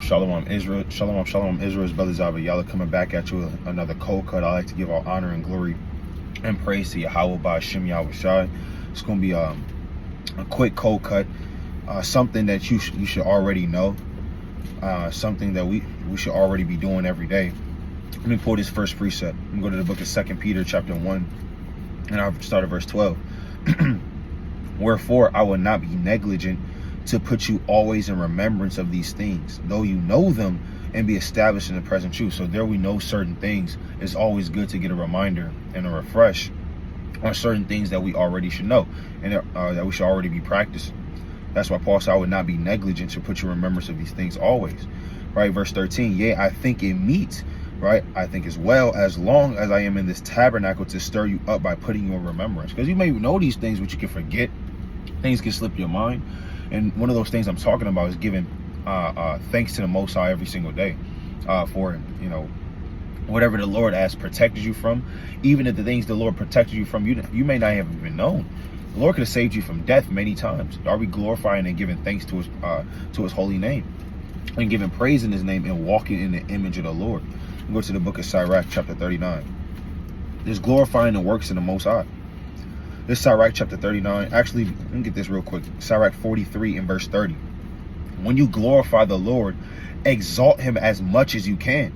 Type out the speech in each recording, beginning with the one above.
Shalom Israel, shalom Israel. It's Brother Zavayala coming back at you with another cold cut. I like to give all honor and glory and praise to Yahweh by Shem Yahweh Shai. It's going to be a quick cold cut, something that you should already know, something that we should already be doing every day. Let me pull this first precept. I'm going to go to the book of 2 Peter chapter 1, and I'll start at verse 12. Wherefore I will not be negligent to put you always in remembrance of these things, though you know them, and be established in the present truth. So there we know certain things. It's always good to get a reminder and a refresh on certain things that we already should know, and that we should already be practicing. That's why Paul said, I would not be negligent to put you in remembrance of these things always. Right, verse 13, yea, I think it meet, right, I think as well, as long as I am in this tabernacle, to stir you up by putting you in remembrance. Because you may know these things, but you can forget. Things can slip your mind. And one of those things I'm talking about is giving thanks to the Most High every single day for, whatever the Lord has protected you from. Even if the things the Lord protected you from, you may not have even known. The Lord could have saved you from death many times. Are we glorifying and giving thanks to his holy name, and giving praise in his name, and walking in the image of the Lord? We go to the book of Sirach chapter 39. There's glorifying the works of the Most High. This Sirach chapter 39. Actually, let me get this real quick. Sirach 43 and verse 30. When you glorify the Lord, exalt him as much as you can,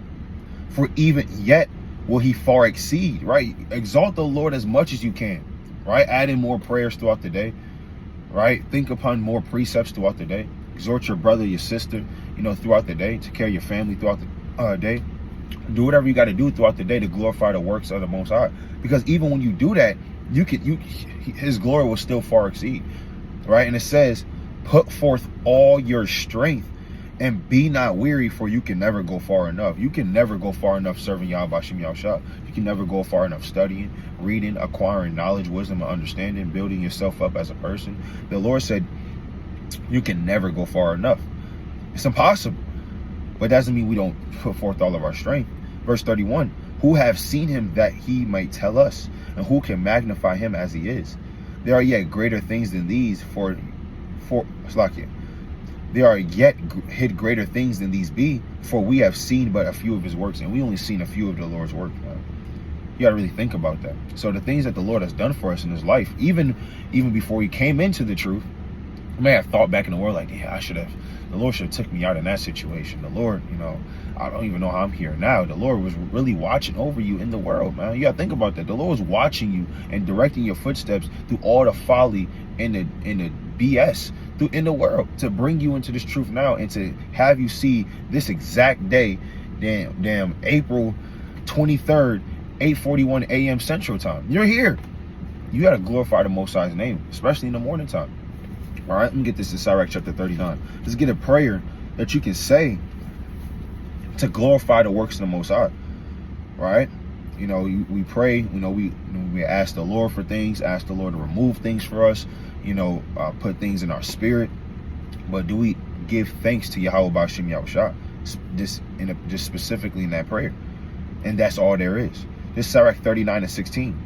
for even yet will he far exceed. Right? Exalt the Lord as much as you can. Right? Add in more prayers throughout the day. Right? Think upon more precepts throughout the day. Exhort your brother, your sister, throughout the day. Take care of your family throughout the day. Do whatever you got to do throughout the day to glorify the works of the Most High. Because even when you do that, his glory will still far exceed. Right? And it says, put forth all your strength and be not weary, for you can never go far enough. You can never go far enough serving Yahweh Shem Yahushua. You can never go far enough studying, reading, acquiring knowledge, wisdom, and understanding, building yourself up as a person. The Lord said you can never go far enough. It's impossible. But that doesn't mean we don't put forth all of our strength. Verse 31, who have seen him that he might tell us, and who can magnify him as he is? There are yet greater things than these there are yet hid greater things than these be, for we have seen but a few of his works, and we only seen a few of the Lord's work. You gotta really think about that. So the things that the Lord has done for us in his life, even before he came into the truth, you may have thought back in the world like, yeah, the Lord should have took me out in that situation. The Lord, I don't even know how I'm here now. The Lord was really watching over you in the world, man. You gotta think about that. The Lord was watching you and directing your footsteps through all the folly and the BS in the world to bring you into this truth now, and to have you see this exact day, damn April 23rd, 8:41 a.m. Central Time. You're here. You gotta glorify the Most High's name, especially in the morning time. All right, let me get this in Sirach chapter 39. Let's get a prayer that you can say to glorify the works of the Most High. Right? We pray, we ask the Lord for things, ask the Lord to remove things for us, put things in our spirit. But do we give thanks to Yahweh by Shem Yahushua? Just specifically in that prayer. And that's all there is. This Sirach 39 and 16.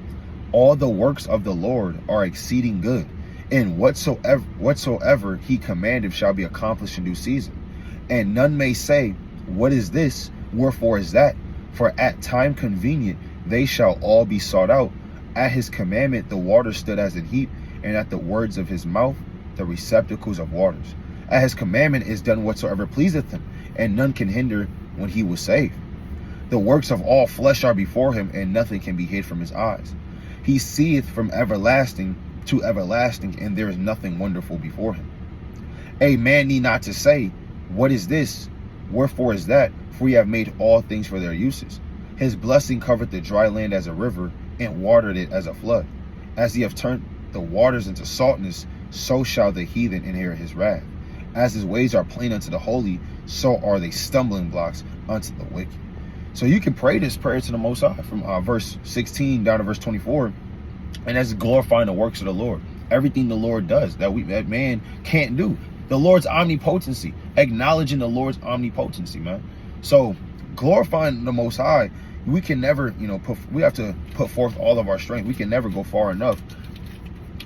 All the works of the Lord are exceeding good, and whatsoever he commanded shall be accomplished in due season. And none may say, what is this? Wherefore is that? For at time convenient they shall all be sought out. At his commandment the waters stood as an heap, and at the words of his mouth the receptacles of waters. At his commandment is done whatsoever pleaseth him, and none can hinder when he will save. The works of all flesh are before him, and nothing can be hid from his eyes. He seeth from everlasting to everlasting, and there is nothing wonderful before him. A man need not to say, what is this? Wherefore is that? For ye have made all things for their uses. His blessing covered the dry land as a river, and watered it as a flood. As ye have turned the waters into saltness, so shall the heathen inherit his wrath. As his ways are plain unto the holy, so are they stumbling blocks unto the wicked. So you can pray this prayer to the Most High from verse 16 down to verse 24, and that's glorifying the works of the Lord. Everything the Lord does that man can't do. The Lord's omnipotency, acknowledging the Lord's omnipotency, man. So glorifying the Most High, we can never, we have to put forth all of our strength. We can never go far enough,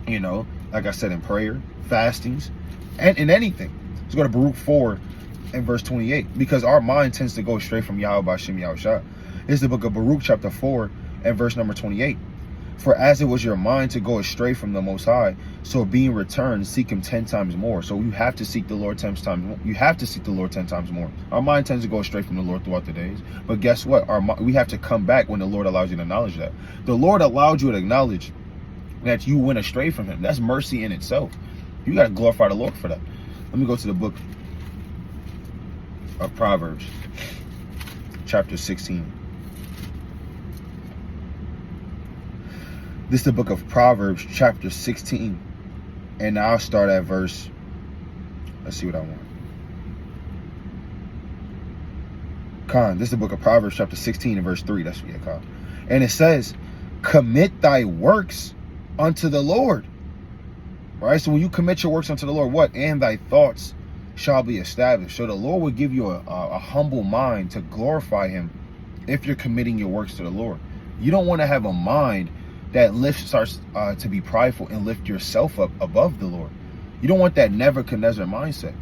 like I said, in prayer, fastings, and in anything. Let's go to Baruch 4 in verse 28, because our mind tends to go straight from Yahweh B'Shem Yahushua. This is the book of Baruch chapter 4 and verse number 28. For as it was your mind to go astray from the Most High, so being returned, seek him 10 times more. So you have to seek the Lord 10 times more. You have to seek the Lord 10 times more. Our mind tends to go astray from the Lord throughout the days. But guess what? We have to come back when the Lord allows you to acknowledge that. The Lord allowed you to acknowledge that you went astray from him. That's mercy in itself. You got to glorify the Lord for that. Let me go to the book of Proverbs, chapter 16. This is the book of Proverbs, chapter 16. And I'll start at verse, let's see what I want. This is the book of Proverbs, chapter 16 and verse 3. That's what you call. And it says, commit thy works unto the Lord. Right? So when you commit your works unto the Lord, what? And thy thoughts shall be established. So the Lord will give you a humble mind to glorify him if you're committing your works to the Lord. You don't want to have a mind that starts to be prideful and lift yourself up above the Lord. You don't want that Nebuchadnezzar mindset.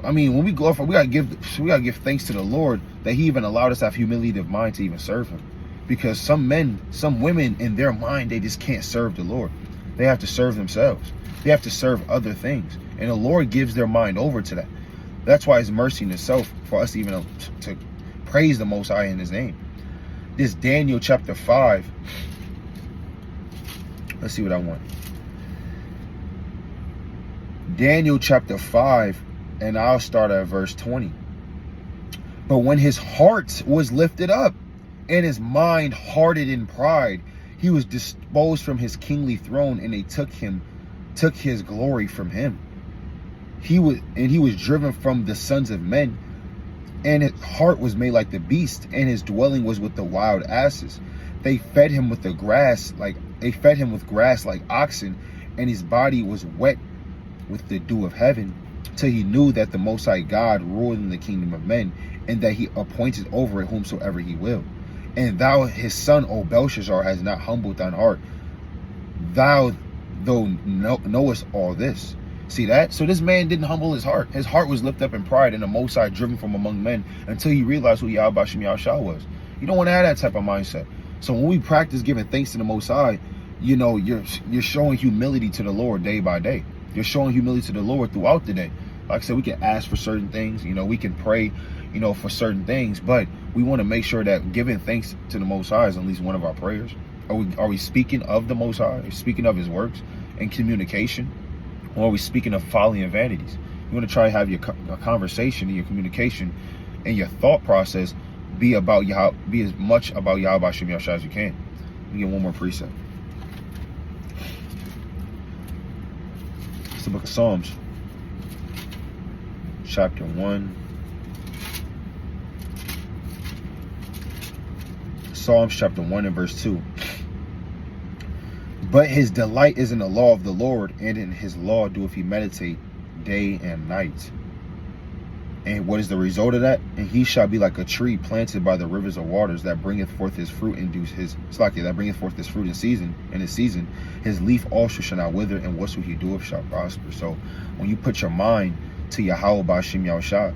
I mean, when we glorify, we gotta give thanks to the Lord that he even allowed us to have humility of mind to even serve him. Because some women in their mind, they just can't serve the Lord. They have to serve themselves. They have to serve other things. And the Lord gives their mind over to that. That's why it's mercy in itself for us even to praise the Most High in his name. This Daniel chapter 5. Let's see what I want. Daniel chapter 5, and I'll start at verse 20. But when his heart was lifted up, and his mind hardened in pride, he was disposed from his kingly throne, and they took his glory from him. He was driven from the sons of men, and his heart was made like the beast, and his dwelling was with the wild asses. They fed him with grass like oxen, and his body was wet with the dew of heaven, till he knew that the Most High God ruled in the kingdom of men, and that he appointed over it whomsoever he will. And thou, his son, O Belshazzar, has not humbled thine heart. Thou, though knowest all this. See that? So this man didn't humble his heart. His heart was lifted up in pride, and the Most High driven from among men, until he realized who Yahweh B'Shem Yahushua was. You don't want to have that type of mindset. So when we practice giving thanks to the Most High, you know, you're showing humility to the Lord day by day. You're showing humility to the Lord throughout the day. Like I said, we can ask for certain things. You know, we can pray, you know, for certain things. But we want to make sure that giving thanks to the Most High is at least one of our prayers. Are we speaking of the Most High? Are we speaking of his works and communication? Or are we speaking of folly and vanities? You want to try to have your conversation and your communication and your thought process be as much about Yahweh B'Shem Yahushua as you can. Let me get one more precept. It's the book of Psalms, chapter 1. Psalms chapter 1 and verse 2. But his delight is in the law of the Lord, and in his law doeth he meditate day and night. And what is the result of that? And he shall be like a tree planted by the rivers of waters, that bringeth forth his fruit in season. In his season, his leaf also shall not wither, and whatsoever he doeth shall prosper. So when you put your mind to Yahweh B'Shem Yahushua,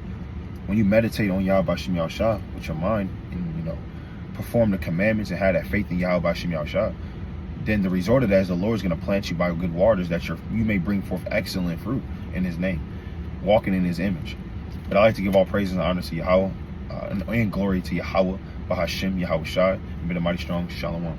when you meditate on Yahweh B'Shem Yahushua with your mind, and you know, perform the commandments and have that faith in Yahweh B'Shem Yahushua, then the result of that is the Lord is going to plant you by good waters, that you may bring forth excellent fruit in his name, walking in his image. But I like to give all praises and honor to Yahweh and glory to Yahweh B'Shem Yahushua. May the mighty strong Shalom.